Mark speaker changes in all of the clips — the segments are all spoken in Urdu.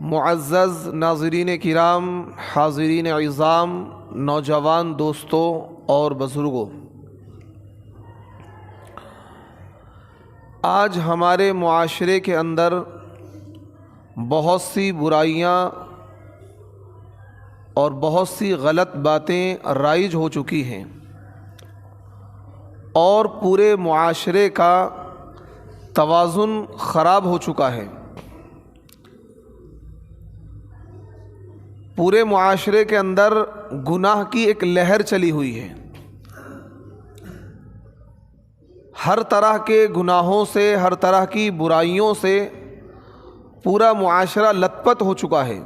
Speaker 1: معزز ناظرین کرام، حاضرین اعظام، نوجوان دوستوں اور بزرگوں، آج ہمارے معاشرے کے اندر بہت سی برائیاں اور بہت سی غلط باتیں رائج ہو چکی ہیں اور پورے معاشرے کا توازن خراب ہو چکا ہے۔ پورے معاشرے کے اندر گناہ کی ایک لہر چلی ہوئی ہے۔ ہر طرح کے گناہوں سے، ہر طرح کی برائیوں سے پورا معاشرہ لت پت ہو چکا ہے،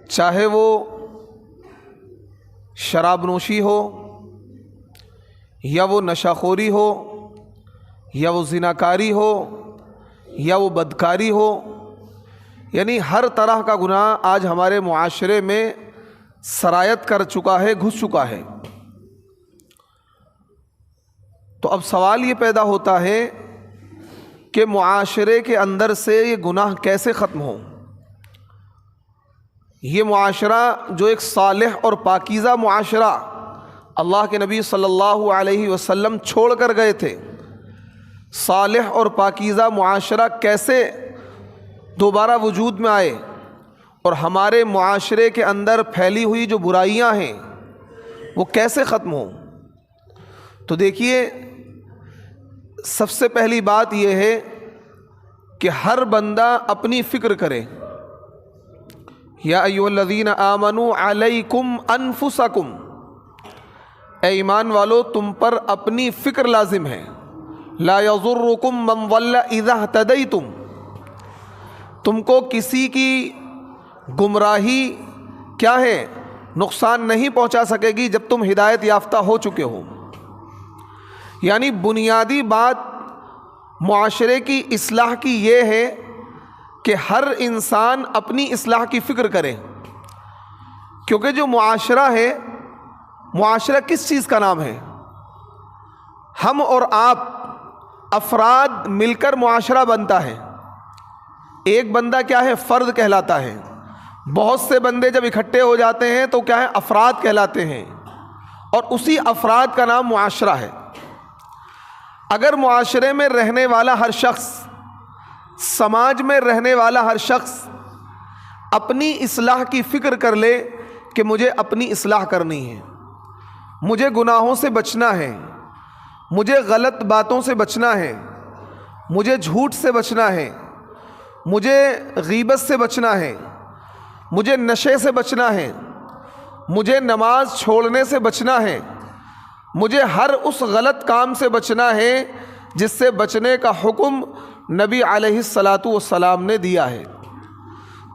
Speaker 1: چاہے وہ شراب نوشی ہو، یا وہ نشہ خوری ہو، یا وہ زناکاری ہو، یا وہ بدکاری ہو، یعنی ہر طرح کا گناہ آج ہمارے معاشرے میں سرایت کر چکا ہے، گھس چکا ہے۔ تو اب سوال یہ پیدا ہوتا ہے کہ معاشرے کے اندر سے یہ گناہ کیسے ختم ہو؟ یہ معاشرہ جو ایک صالح اور پاکیزہ معاشرہ اللہ کے نبی صلی اللہ علیہ وسلم چھوڑ کر گئے تھے، صالح اور پاکیزہ معاشرہ کیسے دوبارہ وجود میں آئے اور ہمارے معاشرے کے اندر پھیلی ہوئی جو برائیاں ہیں وہ کیسے ختم ہوں؟ تو دیکھیے، سب سے پہلی بات یہ ہے کہ ہر بندہ اپنی فکر کرے۔ یا ایھا الذین آمنوا علیکم انفسکم، اے ایمان والو تم پر اپنی فکر لازم ہے۔ لا یضرکم من ضل اذا اہتدیتم، تم کو کسی کی گمراہی کیا ہے، نقصان نہیں پہنچا سکے گی جب تم ہدایت یافتہ ہو چکے ہو۔ یعنی بنیادی بات معاشرے کی اصلاح کی یہ ہے کہ ہر انسان اپنی اصلاح کی فکر کرے، کیونکہ جو معاشرہ ہے، معاشرہ کس چیز کا نام ہے؟ ہم اور آپ افراد مل کر معاشرہ بنتا ہے۔ ایک بندہ کیا ہے؟ فرد کہلاتا ہے۔ بہت سے بندے جب اکٹھے ہو جاتے ہیں تو کیا ہے؟ افراد کہلاتے ہیں، اور اسی افراد کا نام معاشرہ ہے۔ اگر معاشرے میں رہنے والا ہر شخص، سماج میں رہنے والا ہر شخص اپنی اصلاح کی فکر کر لے کہ مجھے اپنی اصلاح کرنی ہے، مجھے گناہوں سے بچنا ہے، مجھے غلط باتوں سے بچنا ہے، مجھے جھوٹ سے بچنا ہے، مجھے غیبت سے بچنا ہے، مجھے نشے سے بچنا ہے، مجھے نماز چھوڑنے سے بچنا ہے، مجھے ہر اس غلط کام سے بچنا ہے جس سے بچنے کا حکم نبی علیہ الصلاۃ والسلام نے دیا ہے۔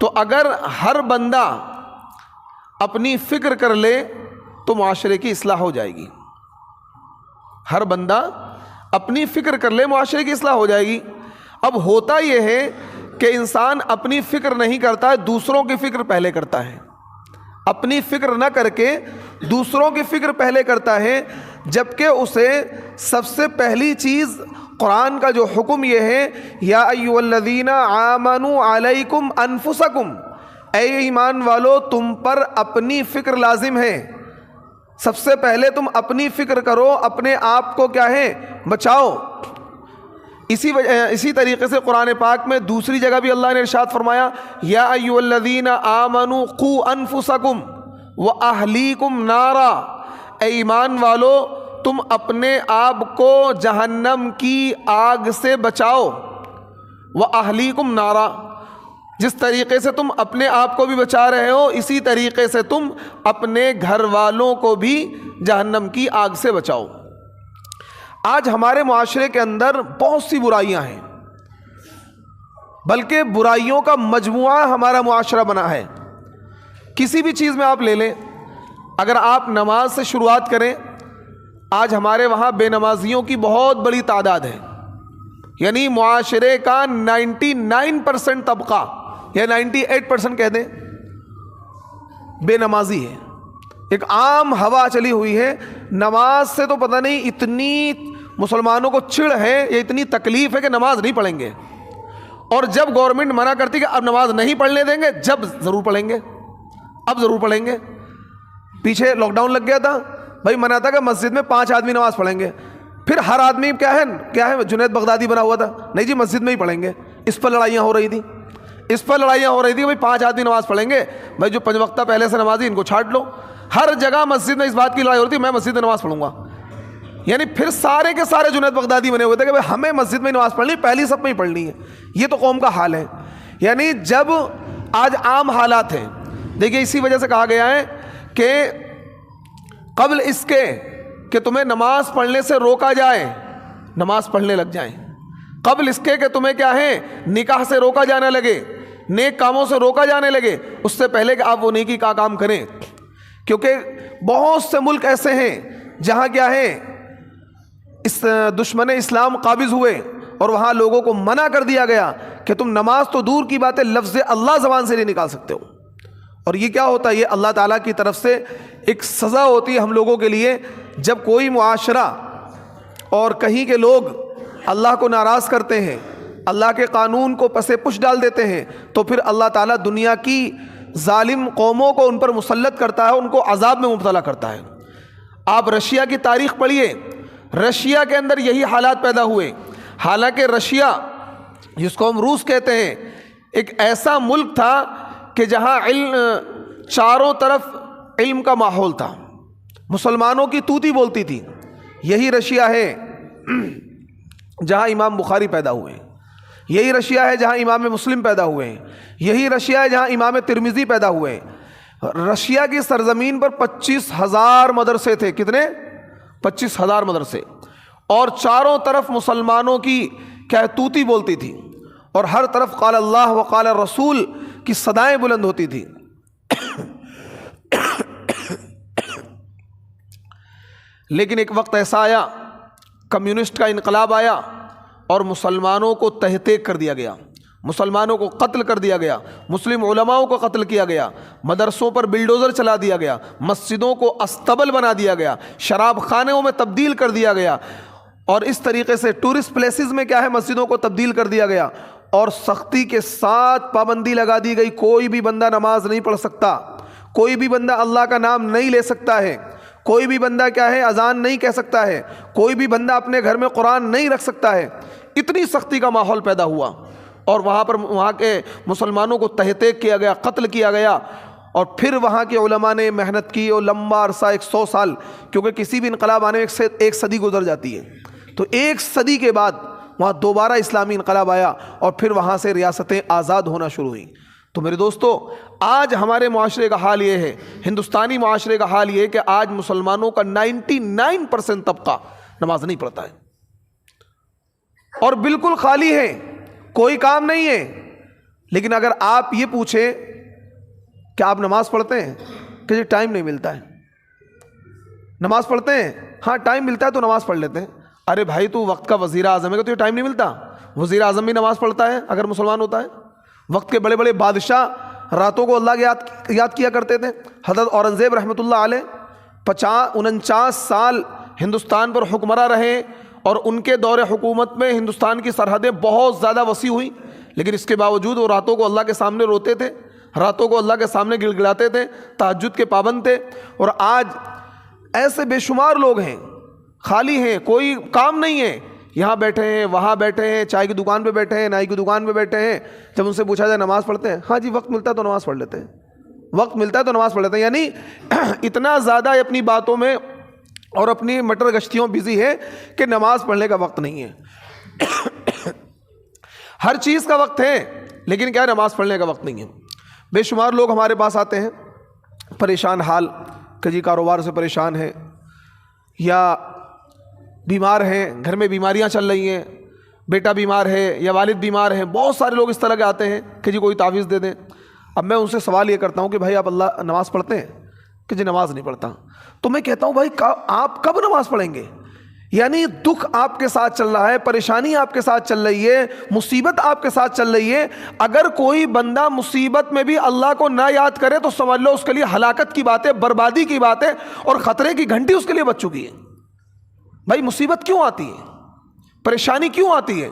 Speaker 1: تو اگر ہر بندہ اپنی فکر کر لے تو معاشرے کی اصلاح ہو جائے گی۔ ہر بندہ اپنی فکر کر لے، معاشرے کی اصلاح ہو جائے گی۔ اب ہوتا یہ ہے کہ انسان اپنی فکر نہیں کرتا ہے، دوسروں کی فکر پہلے کرتا ہے۔ اپنی فکر نہ کر کے دوسروں کی فکر پہلے کرتا ہے، جبکہ اسے سب سے پہلی چیز قرآن کا جو حکم یہ ہے، یا ایھا الذین آمنوا علیکم انفسکم، اے ایمان والو تم پر اپنی فکر لازم ہے۔ سب سے پہلے تم اپنی فکر کرو، اپنے آپ کو کیا ہے؟ بچاؤ۔ اسی طریقے سے قرآن پاک میں دوسری جگہ بھی اللہ نے ارشاد فرمایا، یا ایھا الذین آمنوا قوا انفسکم واہلیکم نارا، اے ایمان والو تم اپنے آپ کو جہنم کی آگ سے بچاؤ۔ واہلیکم نارا، جس طریقے سے تم اپنے آپ کو بھی بچا رہے ہو، اسی طریقے سے تم اپنے گھر والوں کو بھی جہنم کی آگ سے بچاؤ۔ آج ہمارے معاشرے کے اندر بہت سی برائیاں ہیں، بلکہ برائیوں کا مجموعہ ہمارا معاشرہ بنا ہے۔ کسی بھی چیز میں آپ لے لیں، اگر آپ نماز سے شروعات کریں، آج ہمارے وہاں بے نمازیوں کی بہت بڑی تعداد ہے، یعنی معاشرے کا 99% طبقہ یا 98% کہہ دیں بے نمازی ہے۔ ایک عام ہوا چلی ہوئی ہے، نماز سے تو پتہ نہیں اتنی مسلمانوں کو چڑ ہے یا اتنی تکلیف ہے کہ نماز نہیں پڑھیں گے، اور جب گورنمنٹ منع کرتی کہ اب نماز نہیں پڑھنے دیں گے، جب ضرور پڑھیں گے، اب ضرور پڑھیں گے۔ پیچھے لاک ڈاؤن لگ گیا تھا، بھائی منع تھا کہ مسجد میں 5 آدمی نماز پڑھیں گے، پھر ہر آدمی کیا ہے جنید بغدادی بنا ہوا تھا، نہیں جی مسجد میں ہی پڑھیں گے۔ اس پر لڑائیاں ہو رہی تھیں، اس پر لڑائیاں ہو رہی تھی کہ بھائی 5 آدمی نماز پڑھیں گے، بھائی جو 5 وقتہ پہلے سے نمازی ان کو چھاٹ لو۔ ہر جگہ مسجد میں اس بات کی لڑائی ہو رہی تھی میں مسجد میں نماز پڑھوں گا، یعنی پھر سارے کے سارے جنید بغدادی بنے ہوئے تھے کہ بھائی ہمیں مسجد میں نماز پڑھنی، پہلی صف میں ہی پڑھنی ہے۔ یہ تو قوم کا حال ہے۔ یعنی جب آج عام حالات ہیں، دیکھیے اسی وجہ سے کہا گیا ہے کہ قبل اس کے کہ تمہیں نماز پڑھنے سے روکا جائے، نماز پڑھنے لگ جائیں۔ قبل اس کے کہ تمہیں کیا ہے نکاح سے روکا جانے لگے، نیک کاموں سے روکا جانے لگے، اس سے پہلے کہ آپ وہ نیکی کا کام کریں۔ کیونکہ بہت سے ملک ایسے ہیں جہاں کیا ہے اس دشمن اسلام قابض ہوئے اور وہاں لوگوں کو منع کر دیا گیا کہ تم نماز تو دور کی بات ہے، لفظ اللہ زبان سے نہیں نکال سکتے ہو۔ اور یہ کیا ہوتا ہے؟ یہ اللہ تعالیٰ کی طرف سے ایک سزا ہوتی ہے ہم لوگوں کے لیے۔ جب کوئی معاشرہ اور کہیں کے لوگ اللہ کو ناراض کرتے ہیں، اللہ کے قانون کو پس پش ڈال دیتے ہیں، تو پھر اللہ تعالیٰ دنیا کی ظالم قوموں کو ان پر مسلط کرتا ہے، ان کو عذاب میں مبتلا کرتا ہے۔ آپ رشیا کی تاریخ پڑھیے، رشیا کے اندر یہی حالات پیدا ہوئے۔ حالانکہ رشیا جس کو ہم روس کہتے ہیں ایک ایسا ملک تھا کہ جہاں چاروں طرف علم کا ماحول تھا، مسلمانوں کی توتی بولتی تھی۔ یہی رشیا ہے جہاں امام بخاری پیدا ہوئے، یہی رشیا ہے جہاں امام مسلم پیدا ہوئے ہیں، یہی رشیا ہے جہاں امام ترمذی پیدا ہوئے ہیں۔ رشیا کی سرزمین پر 25,000 مدرسے تھے۔ کتنے؟ 25,000 مدرسے، اور چاروں طرف مسلمانوں کی کیا توتی بولتی تھی، اور ہر طرف قال اللہ وقال رسول کی صدائیں بلند ہوتی تھی۔ لیکن ایک وقت ایسا آیا، کمیونسٹ کا انقلاب آیا اور مسلمانوں کو تہتیک کر دیا گیا، مسلمانوں کو قتل کر دیا گیا، مسلم علماؤں کو قتل کیا گیا، مدرسوں پر بلڈوزر چلا دیا گیا، مسجدوں کو استبل بنا دیا گیا، شراب خانوں میں تبدیل کر دیا گیا، اور اس طریقے سے ٹورسٹ پلیسز میں کیا ہے مسجدوں کو تبدیل کر دیا گیا، اور سختی کے ساتھ پابندی لگا دی گئی، کوئی بھی بندہ نماز نہیں پڑھ سکتا، کوئی بھی بندہ اللہ کا نام نہیں لے سکتا ہے، کوئی بھی بندہ کیا ہے اذان نہیں کہہ سکتا ہے، کوئی بھی بندہ اپنے گھر میں قرآن نہیں رکھ سکتا ہے۔ اتنی سختی کا ماحول پیدا ہوا، اور وہاں کے مسلمانوں کو تہتیک کیا گیا، قتل کیا گیا، اور پھر وہاں کے علماء نے محنت کی، اور لمبا عرصہ 100 سال، کیونکہ کسی بھی انقلاب آنے میں ایک صدی گزر جاتی ہے، تو 1 صدی کے بعد وہاں دوبارہ اسلامی انقلاب آیا، اور پھر وہاں سے ریاستیں آزاد ہونا شروع ہوئیں۔ تو میرے دوستو، آج ہمارے معاشرے کا حال یہ ہے، ہندوستانی معاشرے کا حال یہ ہے کہ آج مسلمانوں کا 99% طبقہ نماز نہیں پڑھتا ہے، اور بالکل خالی ہے، کوئی کام نہیں ہے۔ لیکن اگر آپ یہ پوچھیں کہ آپ نماز پڑھتے ہیں، کہ جی ٹائم نہیں ملتا ہے۔ نماز پڑھتے ہیں؟ ہاں ٹائم ملتا ہے تو نماز پڑھ لیتے ہیں۔ ارے بھائی تو وقت کا وزیر اعظم ہے کہ تو یہ ٹائم نہیں ملتا؟ وزیر اعظم بھی نماز پڑھتا ہے اگر مسلمان ہوتا ہے۔ وقت کے بڑے بڑے بادشاہ راتوں کو اللہ کے یاد کیا کرتے تھے۔ حضرت اورنگزیب رحمۃ اللہ علیہ 49 سال ہندوستان پر حکمراں رہے، اور ان کے دور حکومت میں ہندوستان کی سرحدیں بہت زیادہ وسیع ہوئیں، لیکن اس کے باوجود وہ راتوں کو اللہ کے سامنے روتے تھے، راتوں کو اللہ کے سامنے گڑ گڑاتے تھے، تہجد کے پابند تھے۔ اور آج ایسے بے شمار لوگ ہیں خالی ہیں، کوئی کام نہیں ہے، یہاں بیٹھے ہیں، وہاں بیٹھے ہیں، چائے کی دکان پہ بیٹھے ہیں، نائی کی دکان پہ بیٹھے ہیں۔ جب ان سے پوچھا جائے نماز پڑھتے ہیں؟ ہاں جی وقت ملتا ہے تو نماز پڑھ لیتے ہیں، وقت ملتا ہے تو نماز پڑھ لیتے ہیں۔ یعنی اتنا زیادہ اپنی باتوں میں اور اپنی مٹر گشتیوں بزی ہے کہ نماز پڑھنے کا وقت نہیں ہے۔ ہر چیز کا وقت ہے، لیکن کیا نماز پڑھنے کا وقت نہیں ہے۔ بے شمار لوگ ہمارے پاس آتے ہیں پریشان حال، کہ جی کاروبار سے پریشان ہیں، یا بیمار ہیں، گھر میں بیماریاں چل رہی ہیں، بیٹا بیمار ہے یا والد بیمار ہیں۔ بہت سارے لوگ اس طرح کے آتے ہیں کہ جی کوئی تعویذ دے دیں۔ اب میں ان سے سوال یہ کرتا ہوں کہ بھائی آپ اللہ نماز پڑھتے ہیں؟ کہ جی نماز نہیں پڑھتا۔ تو میں کہتا ہوں بھائی آپ کب نماز پڑھیں گے؟ یعنی دکھ آپ کے ساتھ چل رہا ہے، پریشانی آپ کے ساتھ چل رہی ہے، مصیبت آپ کے ساتھ چل رہی ہے۔ اگر کوئی بندہ مصیبت میں بھی اللہ کو نہ یاد کرے تو سمجھ لو اس کے لیے ہلاکت کی بات ہے، بربادی کی بات ہے، اور خطرے کی گھنٹی اس کے لیے بج چکی ہے۔ بھائی مصیبت کیوں آتی ہے؟ پریشانی کیوں آتی ہے؟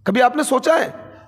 Speaker 1: کبھی آپ نے سوچا ہے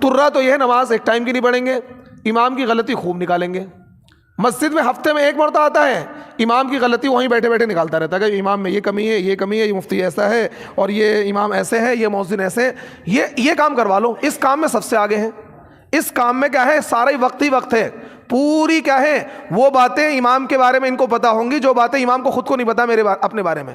Speaker 1: ترا تو یہ ہے نماز ایک ٹائم کی نہیں پڑھیں گے، امام کی غلطی خوب نکالیں گے۔ مسجد میں ہفتے میں ایک مرتبہ آتا ہے، امام کی غلطی وہیں بیٹھے بیٹھے نکالتا رہتا ہے کہ امام میں یہ کمی ہے، یہ کمی ہے، یہ مفتی ایسا ہے، اور یہ امام ایسے ہے، یہ مؤذن ایسے ہے، یہ کام کروا لو۔ اس کام میں سب سے آگے ہیں، اس کام میں کیا ہے، سارا وقت ہی وقت ہے، پوری کیا ہے وہ باتیں امام کے بارے میں ان کو پتا ہوں گی جو باتیں امام کو خود کو نہیں پتا میرے اپنے بارے میں،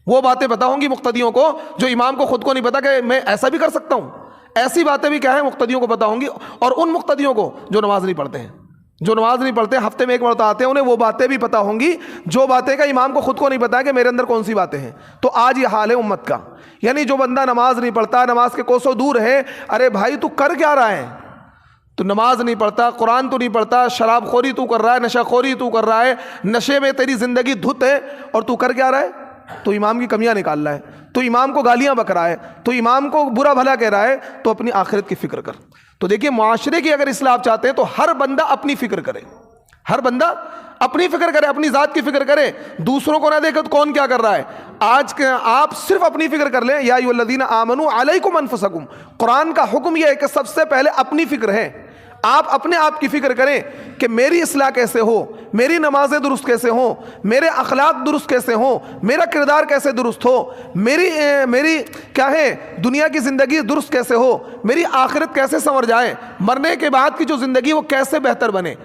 Speaker 1: وہ باتیں پتا ہوں گی مقتدیوں کو جو امام کو خود کو نہیں پتا کہ میں ایسا بھی کر سکتا ہوں، ایسی باتیں بھی کیا ہے مقتدیوں کو پتا ہوں گی، اور ان مقتدیوں کو جو نماز نہیں پڑھتے ہیں، جو نماز نہیں پڑھتے ہفتے میں ایک مرتبہ آتے ہیں، انہیں وہ باتیں بھی پتا ہوں گی جو باتیں کا امام کو خود کو نہیں پتا کہ میرے اندر کون سی باتیں ہیں۔ تو آج یہ حال ہے امت کا، یعنی جو بندہ نماز نہیں پڑھتا، نماز کے کوسوں دور ہے، ارے بھائی تو کر کیا رہا ہے؟ تو نماز نہیں پڑھتا، قرآن تو نہیں پڑھتا، شراب خوری تو کر رہا ہے، نشہ خوری تو کر رہا ہے، نشے میں تیری زندگی دھت ہے، اور تو کر کیا رہا ہے؟ تو امام کی کمیاں نکال رہا ہے، تو امام کو گالیاں بک رہا ہے، تو امام کو برا بھلا کہہ رہا ہے، تو اپنی آخرت کی فکر کر۔ تو دیکھیے معاشرے کی اگر اصلاح آپ چاہتے ہیں تو ہر بندہ اپنی فکر کرے، ہر بندہ اپنی فکر کرے، اپنی ذات کی فکر کرے، دوسروں کو نہ دیکھے تو کون کیا کر رہا ہے۔ آج کے آپ صرف اپنی فکر کر لیں، یا ایھا الذین آمنوا علیکم انفسکم، قرآن کا حکم یہ ہے کہ سب سے پہلے اپنی فکر ہے، آپ اپنے آپ کی فکر کریں کہ میری اصلاح کیسے ہو، میری نمازیں درست کیسے ہوں، میرے اخلاق درست کیسے ہوں، میرا کردار کیسے درست ہو، میری کیا ہے دنیا کی زندگی درست کیسے ہو، میری آخرت کیسے سنور جائے، مرنے کے بعد کی جو زندگی وہ کیسے بہتر بنے۔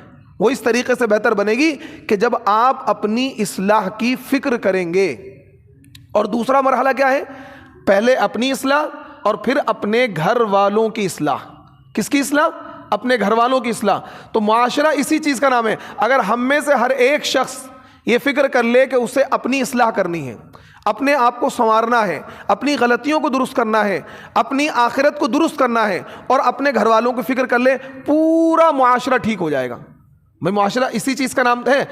Speaker 1: وہ اس طریقے سے بہتر بنے گی کہ جب آپ اپنی اصلاح کی فکر کریں گے۔ اور دوسرا مرحلہ کیا ہے؟ پہلے اپنی اصلاح اور پھر اپنے گھر والوں کی اصلاح۔ کس کی اصلاح؟ اپنے گھر والوں کی اصلاح۔ تو معاشرہ اسی چیز کا نام ہے۔ اگر ہم میں سے ہر ایک شخص یہ فکر کر لے کہ اسے اپنی اصلاح کرنی ہے، اپنے آپ کو سنوارنا ہے، اپنی غلطیوں کو درست کرنا ہے، اپنی آخرت کو درست کرنا ہے، اور اپنے گھر والوں کی فکر کر لے، پورا معاشرہ ٹھیک ہو جائے گا۔ بھائی معاشرہ اسی چیز کا نام ہے،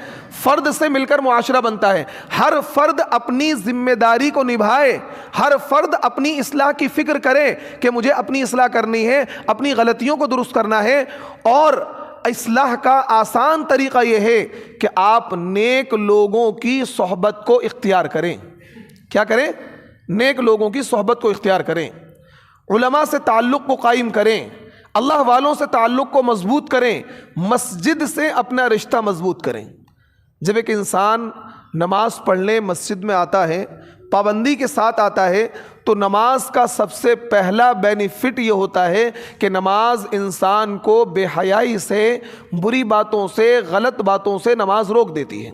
Speaker 1: فرد سے مل کر معاشرہ بنتا ہے۔ ہر فرد اپنی ذمہ داری کو نبھائے، ہر فرد اپنی اصلاح کی فکر کرے کہ مجھے اپنی اصلاح کرنی ہے، اپنی غلطیوں کو درست کرنا ہے۔ اور اصلاح کا آسان طریقہ یہ ہے کہ آپ نیک لوگوں کی صحبت کو اختیار کریں۔ کیا کریں؟ نیک لوگوں کی صحبت کو اختیار کریں، علماء سے تعلق کو قائم کریں، اللہ والوں سے تعلق کو مضبوط کریں، مسجد سے اپنا رشتہ مضبوط کریں۔ جب ایک انسان نماز پڑھنے مسجد میں آتا ہے، پابندی کے ساتھ آتا ہے، تو نماز کا سب سے پہلا بینیفٹ یہ ہوتا ہے کہ نماز انسان کو بے حیائی سے، بری باتوں سے، غلط باتوں سے نماز روک دیتی ہے۔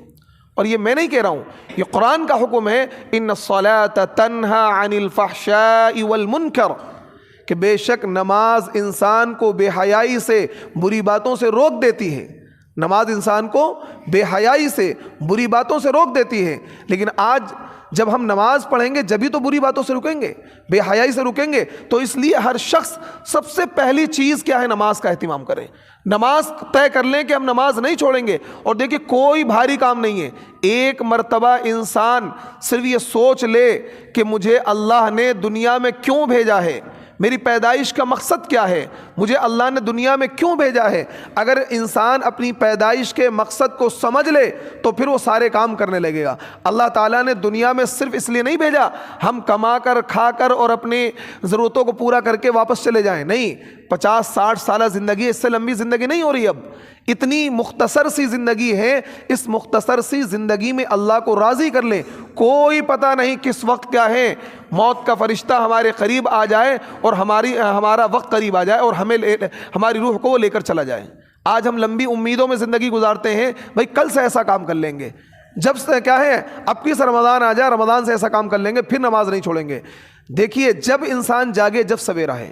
Speaker 1: اور یہ میں نہیں کہہ رہا ہوں، یہ قرآن کا حکم ہے، ان الصلاۃ تنہی عن الفحشاء والمنکر، کہ بے شک نماز انسان کو بے حیائی سے، بری باتوں سے روک دیتی ہے۔ نماز انسان کو بے حیائی سے، بری باتوں سے روک دیتی ہے۔ لیکن آج جب ہم نماز پڑھیں گے جبھی تو بری باتوں سے رکیں گے، بے حیائی سے رکیں گے۔ تو اس لیے ہر شخص سب سے پہلی چیز کیا ہے؟ نماز کا اہتمام کریں، نماز طے کر لیں کہ ہم نماز نہیں چھوڑیں گے۔ اور دیکھیں کوئی بھاری کام نہیں ہے، ایک مرتبہ انسان صرف یہ سوچ لے کہ مجھے اللہ نے دنیا میں کیوں بھیجا ہے، میری پیدائش کا مقصد کیا ہے، مجھے اللہ نے دنیا میں کیوں بھیجا ہے۔ اگر انسان اپنی پیدائش کے مقصد کو سمجھ لے تو پھر وہ سارے کام کرنے لگے گا۔ اللہ تعالیٰ نے دنیا میں صرف اس لیے نہیں بھیجا ہم کما کر، کھا کر اور اپنی ضرورتوں کو پورا کر کے واپس چلے جائیں، نہیں۔ 50-60 سالہ زندگی، اس سے لمبی زندگی نہیں ہو رہی اب، اتنی مختصر سی زندگی ہے۔ اس مختصر سی زندگی میں اللہ کو راضی کر لیں، کوئی پتہ نہیں کس وقت کیا ہے، موت کا فرشتہ ہمارے قریب آ جائے اور ہمارا وقت قریب آ جائے اور ہماری روح کو وہ لے کر چلا جائے۔ آج ہم لمبی امیدوں میں زندگی گزارتے ہیں، بھائی کل سے ایسا کام کر لیں گے، جب سے کیا ہے اب کی سے رمضان آ جائے، رمضان سے ایسا کام کر لیں گے، پھر نماز نہیں چھوڑیں گے۔ دیکھیے جب انسان جاگے جب سویرا ہے،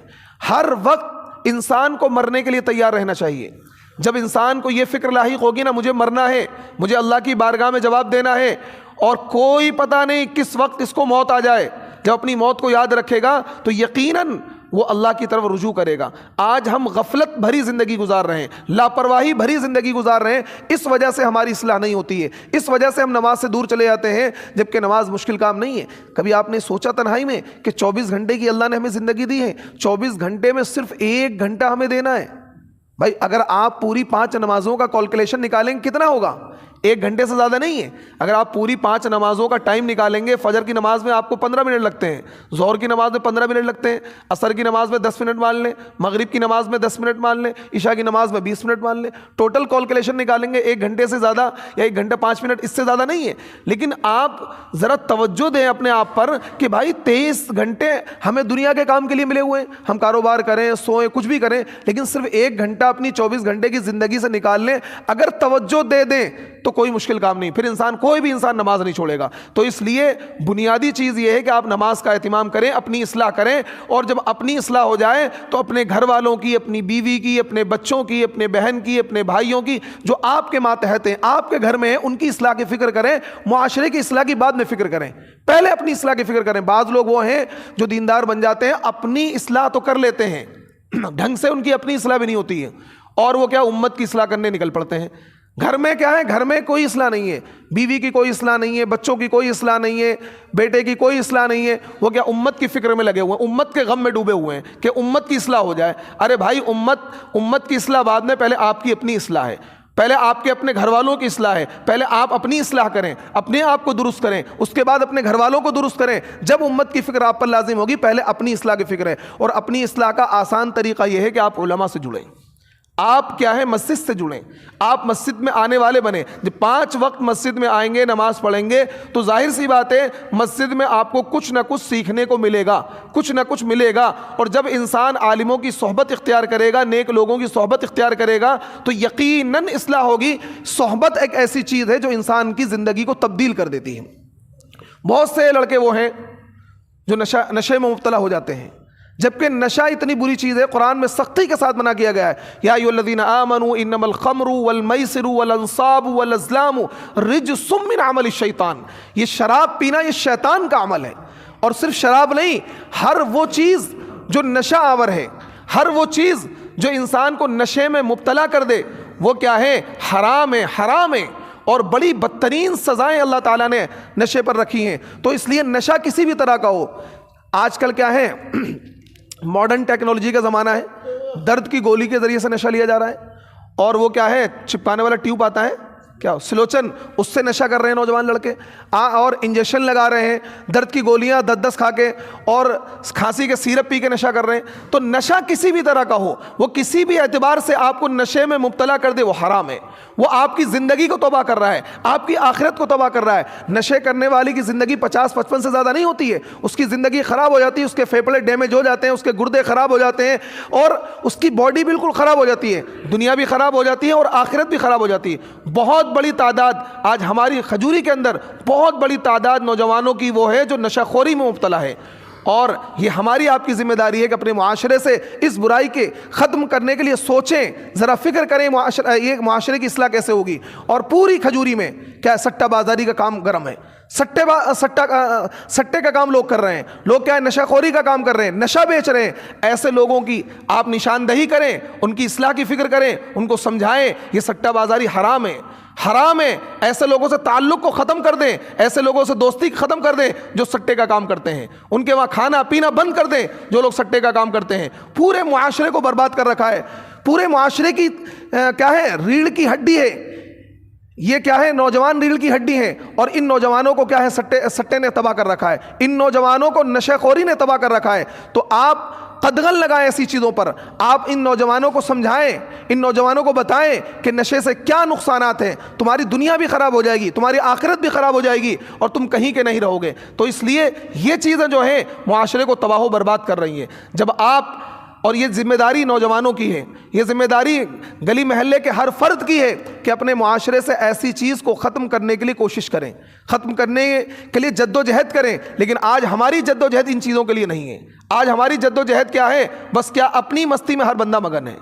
Speaker 1: ہر وقت انسان کو مرنے کے لیے تیار رہنا چاہیے۔ جب انسان کو یہ فکر لاحق ہوگی نا، مجھے مرنا ہے، مجھے اللہ کی بارگاہ میں جواب دینا ہے، اور کوئی پتہ نہیں کس وقت اس کو موت آ جائے، جب اپنی موت کو یاد رکھے گا تو یقیناً وہ اللہ کی طرف رجوع کرے گا۔ آج ہم غفلت بھری زندگی گزار رہے ہیں، لاپرواہی بھری زندگی گزار رہے ہیں، اس وجہ سے ہماری اصلاح نہیں ہوتی ہے، اس وجہ سے ہم نماز سے دور چلے جاتے ہیں، جبکہ نماز مشکل کام نہیں ہے۔ کبھی آپ نے سوچا تنہائی میں کہ 24 گھنٹے کی اللہ نے ہمیں زندگی دی ہے، 24 گھنٹے میں صرف 1 گھنٹہ ہمیں دینا ہے۔ بھائی اگر آپ پوری 5 نمازوں کا کیلکولیشن نکالیں کتنا ہوگا؟ 1 گھنٹے سے زیادہ نہیں ہے. اگر آپ پوری 5 نمازوں کا ٹائم نکالیں گے، فجر کی نماز میں آپ کو 15 منٹ لگتے ہیں، ظہر کی نماز میں 15 منٹ لگتے ہیں، عصر کی نماز میں 10 منٹ مان لیں، مغرب کی نماز میں 10 منٹ مان لیں، عشاء کی نماز میں 20 منٹ مان لیں، ٹوٹل کیلکولیشن نکالیں گے 1 گھنٹے سے زیادہ یا 1 گھنٹہ 5 منٹ، اس سے زیادہ نہیں ہے. لیکن آپ ذرا توجہ دیں اپنے آپ پر کہ بھائی 23 گھنٹے ہمیں دنیا کے کام کے لیے ملے ہوئے ہیں، ہم کاروبار کریں، سوئیں، کچھ بھی کریں، لیکن صرف 1 گھنٹہ اپنی 24 گھنٹے کی زندگی سے نکال لیں. اگر توجہ دے دیں تو کوئی مشکل کام نہیں، پھر کوئی بھی انسان نماز نہیں چھوڑے گا. تو اس لیے بنیادی چیز یہ ہے کہ آپ نماز کا اہتمام کریں، اپنی اصلاح کریں، اور جب اپنی اصلاح ہو جائے تو اپنے گھر والوں کی، اپنی بیوی کی، اپنے بچوں کی، اپنے بہن کی، اپنے بھائیوں کی، جو آپ کے ماتحت ہیں، آپ کے گھر میں ہیں، ان کی اصلاح کی فکر کریں. معاشرے کی اصلاح کی بعد میں فکر کریں، پہلے اپنی اصلاح کی فکر کریں. بعض لوگ وہ ہیں جو دیندار بن جاتے ہیں، اپنی اصلاح تو کر لیتے ہیں، ڈھنگ سے ان کی اپنی اصلاح بھی نہیں ہوتی ہے، اور وہ کیا امت کی اصلاح کرنے نکل پڑتے ہیں. گھر میں کیا ہے، گھر میں کوئی اصلاح نہیں ہے، بیوی کی کوئی اصلاح نہیں ہے، بچوں کی کوئی اصلاح نہیں ہے، بیٹے کی کوئی اصلاح نہیں ہے، وہ کیا امت کی فکر میں لگے ہوئے ہیں، امت کے غم میں ڈوبے ہوئے ہیں کہ امت کی اصلاح ہو جائے. ارے بھائی، امت کی اصلاح بعد میں، پہلے آپ کی اپنی اصلاح ہے، پہلے آپ کے اپنے گھر والوں کی اصلاح ہے. پہلے آپ اپنی اصلاح کریں، اپنے آپ کو درست کریں، اس کے بعد اپنے گھر والوں کو درست کریں. جب امت کی فکر آپ پر لازم ہوگی، پہلے اپنی اصلاح کی فکر ہے. اور اپنی اصلاح کا آسان طریقہ یہ ہے کہ آپ علماء سے جڑیں. آپ کیا ہے، مسجد سے جڑیں، آپ مسجد میں آنے والے بنیں. جب 5 وقت مسجد میں آئیں گے، نماز پڑھیں گے، تو ظاہر سی بات ہے مسجد میں آپ کو کچھ نہ کچھ سیکھنے کو ملے گا، کچھ نہ کچھ ملے گا. اور جب انسان عالموں کی صحبت اختیار کرے گا، نیک لوگوں کی صحبت اختیار کرے گا، تو یقیناً اصلاح ہوگی. صحبت ایک ایسی چیز ہے جو انسان کی زندگی کو تبدیل کر دیتی ہے. بہت سے لڑکے وہ ہیں جو نشے میں مبتلا ہو جاتے ہیں، جبکہ نشہ اتنی بری چیز ہے، قرآن میں سختی کے ساتھ منع کیا گیا ہے. یا ایھا الذین آمنوا انما الخمر والمیسر والانصاب والازلام رجس من عمل الشیطان. یہ شراب پینا یہ شیطان کا عمل ہے. اور صرف شراب نہیں، ہر وہ چیز جو نشہ آور ہے، ہر وہ چیز جو انسان کو نشے میں مبتلا کر دے، وہ کیا ہے، حرام ہے، حرام ہے. اور بڑی بدترین سزائیں اللہ تعالیٰ نے نشے پر رکھی ہیں. تو اس لیے نشہ کسی بھی طرح کا ہو. آج کل کیا ہے، ماڈرن ٹیکنالوجی کا زمانہ ہے، درد کی گولی کے ذریعے سے نشہ لیا جا رہا ہے. اور وہ کیا ہے، چپکانے والا ٹیوب آتا ہے، کیا سلوچن، اس سے نشہ کر رہے ہیں نوجوان لڑکے. اور انجیکشن لگا رہے ہیں، درد کی گولیاں 10 کھا کے، اور کھانسی کے سیرپ پی کے نشہ کر رہے ہیں. تو نشہ کسی بھی طرح کا ہو، وہ کسی بھی اعتبار سے آپ کو نشے میں مبتلا کر دے، وہ حرام ہے. وہ آپ کی زندگی کو تباہ کر رہا ہے، آپ کی آخرت کو تباہ کر رہا ہے. نشے کرنے والی کی زندگی 50-55 سے زیادہ نہیں ہوتی ہے، اس کی زندگی خراب ہو جاتی ہے، اس کے پھیپھڑے ڈیمیج ہو جاتے ہیں، اس کے گردے خراب ہو جاتے ہیں، اور اس کی باڈی بالکل خراب ہو جاتی ہے، دنیا بھی خراب ہو جاتی ہے اور آخرت بھی خراب ہو جاتی ہے. بہت بڑی تعداد آج ہماری کھجوری کے اندر، بہت بڑی تعداد نوجوانوں کی وہ ہے جو نشہ خوری میں مبتلا ہے. اور یہ ہماری آپ کی ذمہ داری ہے کہ اپنے معاشرے سے اس برائی کے ختم کرنے کے لیے سوچیں، ذرا فکر کریں یہ معاشرے کی اصلاح کیسے ہوگی. اور پوری کھجوری میں کیا سٹہ بازاری کا کام گرم ہے، سٹے کا کام لوگ کر رہے ہیں، لوگ کیا ہے، نشہ خوری کا کام کر رہے ہیں، نشہ بیچ رہے ہیں. ایسے لوگوں کی آپ نشاندہی کریں، ان کی اصلاح کی فکر کریں، ان کو سمجھائیں یہ سٹہ بازاری حرام ہے، حرام ہے. ایسے لوگوں سے تعلق کو ختم کر دیں، ایسے لوگوں سے دوستی ختم کر دیں جو سٹے کا کام کرتے ہیں. ان کے وہاں کھانا پینا بند کر دیں جو لوگ سٹے کا کام کرتے ہیں. پورے معاشرے کو برباد کر رکھا ہے. پورے معاشرے کی کیا ہے، ریڑھ کی ہڈی ہے یہ، کیا ہے، نوجوان ریڑھ کی ہڈی ہیں. اور ان نوجوانوں کو کیا ہے، سٹے نے تباہ کر رکھا ہے، ان نوجوانوں کو نشہ خوری نے تباہ کر رکھا ہے. تو آپ قدغن لگائیں ایسی چیزوں پر، آپ ان نوجوانوں کو سمجھائیں، ان نوجوانوں کو بتائیں کہ نشے سے کیا نقصانات ہیں. تمہاری دنیا بھی خراب ہو جائے گی، تمہاری آخرت بھی خراب ہو جائے گی، اور تم کہیں کے نہیں رہو گے. تو اس لیے یہ چیزیں جو ہیں معاشرے کو تباہ و برباد کر رہی ہیں. جب آپ، اور یہ ذمہ داری نوجوانوں کی ہے، یہ ذمہ داری گلی محلے کے ہر فرد کی ہے کہ اپنے معاشرے سے ایسی چیز کو ختم کرنے کے لیے کوشش کریں، ختم کرنے کے لیے جد و جہد کریں. لیکن آج ہماری جد و جہد ان چیزوں کے لیے نہیں ہے. آج ہماری جد و جہد کیا ہے، بس کیا اپنی مستی میں ہر بندہ مگن ہے.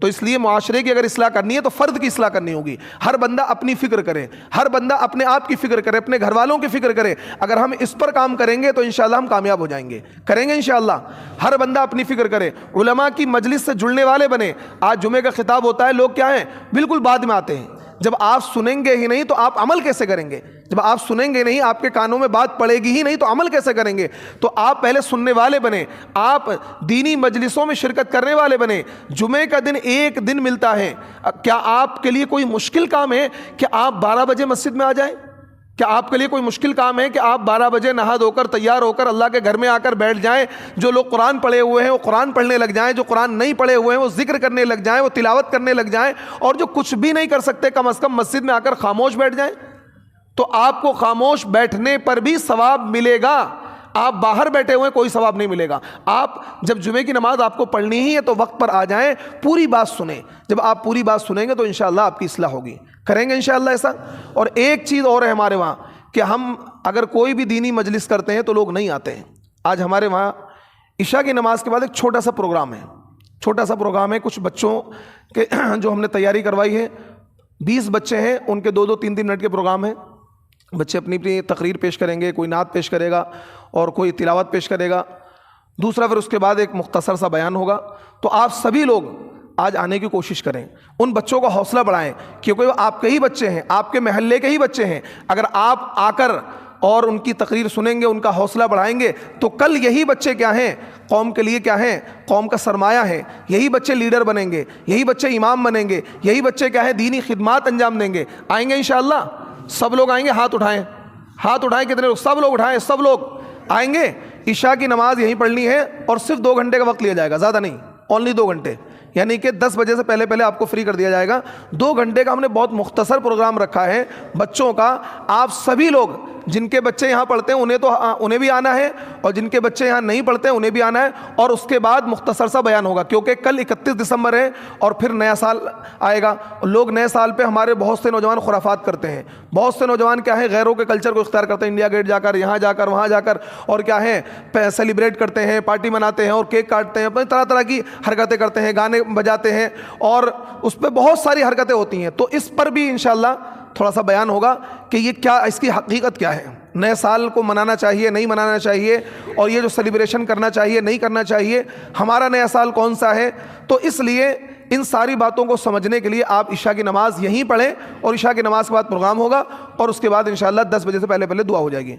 Speaker 1: تو اس لیے معاشرے کی اگر اصلاح کرنی ہے تو فرد کی اصلاح کرنی ہوگی. ہر بندہ اپنی فکر کرے، ہر بندہ اپنے آپ کی فکر کرے، اپنے گھر والوں کی فکر کرے. اگر ہم اس پر کام کریں گے تو انشاءاللہ ہم کامیاب ہو جائیں گے، کریں گے انشاءاللہ. ہر بندہ اپنی فکر کرے، علماء کی مجلس سے جڑنے والے بنے. آج جمعے کا خطاب ہوتا ہے، لوگ کیا ہیں، بالکل بعد میں آتے ہیں. جب آپ سنیں گے ہی نہیں تو آپ عمل کیسے کریں گے؟ جب آپ سنیں گے نہیں، آپ کے کانوں میں بات پڑے گی ہی نہیں تو عمل کیسے کریں گے؟ تو آپ پہلے سننے والے بنیں، آپ دینی مجلسوں میں شرکت کرنے والے بنیں۔ جمعے کا دن ایک دن ملتا ہے، کیا آپ کے لیے کوئی مشکل کام ہے کہ آپ 12 بجے مسجد میں آ جائیں؟ کیا آپ کے لیے کوئی مشکل کام ہے کہ آپ 12 بجے نہا دھو کر تیار ہو کر اللہ کے گھر میں آ کر بیٹھ جائیں؟ جو لوگ قرآن پڑھے ہوئے ہیں وہ قرآن پڑھنے لگ جائیں، جو قرآن نہیں پڑھے ہوئے ہیں وہ ذکر کرنے لگ جائیں، وہ تلاوت کرنے لگ جائیں، اور جو کچھ بھی نہیں کر سکتے کم از کم مسجد میں آ کر خاموش بیٹھ جائیں؟ تو آپ کو خاموش بیٹھنے پر بھی ثواب ملے گا، آپ باہر بیٹھے ہوئے کوئی ثواب نہیں ملے گا۔ آپ جب جمعے کی نماز آپ کو پڑھنی ہی ہے تو وقت پر آ جائیں، پوری بات سنیں۔ جب آپ پوری بات سنیں گے تو انشاءاللہ آپ کی اصلاح ہوگی، کریں گے انشاءاللہ ایسا۔ اور ایک چیز اور ہے ہمارے وہاں کہ ہم اگر کوئی بھی دینی مجلس کرتے ہیں تو لوگ نہیں آتے ہیں۔ آج ہمارے وہاں عشاء کی نماز کے بعد ایک چھوٹا سا پروگرام ہے، کچھ بچوں کے جو ہم نے تیاری کروائی ہے، 20 بچے ہیں، ان کے 2-2 3-3 منٹ کے پروگرام ہیں۔ بچے اپنی اپنی تقریر پیش کریں گے، کوئی نعت پیش کرے گا اور کوئی تلاوت پیش کرے گا، دوسرا پھر اس کے بعد ایک مختصر سا بیان ہوگا۔ تو آپ سبھی لوگ آج آنے کی کوشش کریں، ان بچوں کا حوصلہ بڑھائیں، کیونکہ وہ آپ کے ہی بچے ہیں، آپ کے محلے کے ہی بچے ہیں۔ اگر آپ آ کر اور ان کی تقریر سنیں گے، ان کا حوصلہ بڑھائیں گے، تو کل یہی بچے کیا ہیں؟ قوم کے لیے کیا ہیں؟ قوم کا سرمایہ ہیں۔ یہی بچے لیڈر بنیں گے، یہی بچے امام بنیں گے، یہی بچے کیا ہے؟ دینی خدمات انجام دیں گے۔ آئیں گے انشاءاللہ؟ سب لوگ آئیں گے؟ ہاتھ اٹھائیں، کتنے لوگ؟ سب لوگ اٹھائیں، سب لوگ آئیں گے۔ عشاء کی نماز یہیں پڑھنی ہے اور صرف 2 گھنٹے کا وقت لیا جائے گا، زیادہ نہیں، اونلی 2 گھنٹے، یعنی کہ 10 بجے سے پہلے آپ کو فری کر دیا جائے گا۔ 2 گھنٹے کا ہم نے بہت مختصر پروگرام رکھا ہے بچوں کا۔ آپ سبھی لوگ، جن کے بچے یہاں پڑھتے ہیں انہیں بھی آنا ہے، اور جن کے بچے یہاں نہیں پڑھتے ہیں انہیں بھی آنا ہے، اور اس کے بعد مختصر سا بیان ہوگا، کیونکہ کل 31 دسمبر ہے اور پھر نیا سال آئے گا۔ لوگ نئے سال پہ ہمارے بہت سے نوجوان خرافات کرتے ہیں، بہت سے نوجوان کیا ہے؟ غیروں کے کلچر کو اختیار کرتے ہیں، انڈیا گیٹ جا کر، یہاں جا کر، وہاں جا کر، اور کیا ہے؟ سیلیبریٹ کرتے ہیں، پارٹی مناتے ہیں اور کیک کاٹتے ہیں، اپنے طرح طرح کی حرکتیں کرتے ہیں، گانے بجاتے ہیں، اور اس پہ بہت ساری حرکتیں ہوتی ہیں۔ تو اس پر بھی انشاءاللہ تھوڑا سا بیان ہوگا کہ یہ کیا، اس کی حقیقت کیا ہے، نئے سال کو منانا چاہیے نہیں منانا چاہیے، اور یہ جو سیلیبریشن کرنا چاہیے نہیں کرنا چاہیے، ہمارا نیا سال کون سا ہے۔ تو اس لیے ان ساری باتوں کو سمجھنے کے لیے آپ عشاء کی نماز یہیں پڑھیں، اور عشاء کی نماز کے بعد پروگرام ہوگا، اور اس کے بعد انشاءاللہ 10 بجے سے پہلے دعا ہو جائے گی۔